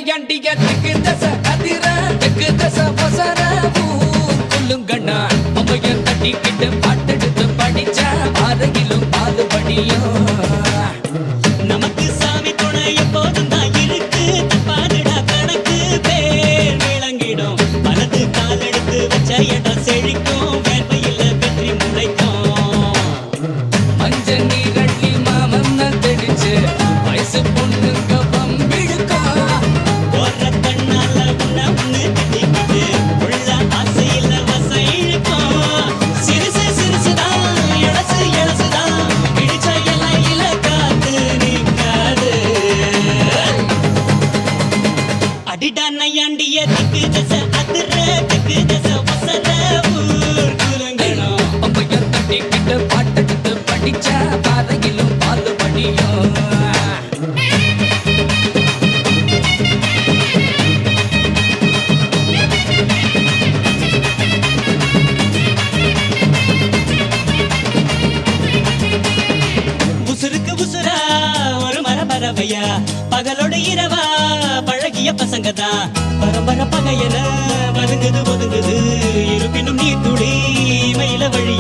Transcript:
நையாண்டிய திக்கு தச அதிர திக்கு தச பசர கொல்லுங்கண்ணா அம்மைய தட்டிக்கிட்டு பாட்டெடுத்து படிச்சா பாதையிலும் பாது படியும் நமக்கு சாமி துணை எப்போதும் தான் இருக்கு தப்பாதுடா கணக்கு பேர் விளங்கிடும் மனது காலெடுத்து வச்ச இடம் செழிக்கும் வேர்வையில் வெற்றி முளைக்கும் மஞ்ச நீரள்ளி மாமன் தெடிச்சு வயசு பொண்ணுங்க பம்பிழுக்கும் போற கண்ணால உன்ன ஒண்ணு திட்டிக்கிட்டு உள்ள ஆசையில வசை இழுக்கும் சிறுசு சிறுசுதான் எழசு எழசுதான் இடிச்ச இலையில காத்து நிற்காது அடிடா நையாண்டிய திக்கு தசை அதிர திக்கு தசை வசர ஊர் குலங்கணும் அம்மைய தட்டிக்கிட்டு பாட்டெடுத்து படிச்சா பாதையிலும் பாது படியும் உசுருக்கு உசுரா ஒரு மரபரவையா பகலோட இரவா பழகிய பசங்க தான் பரம்பர பகையன வதுங்குது ஒதுங்குது இருப்பினும் நீ துளி மயில வழி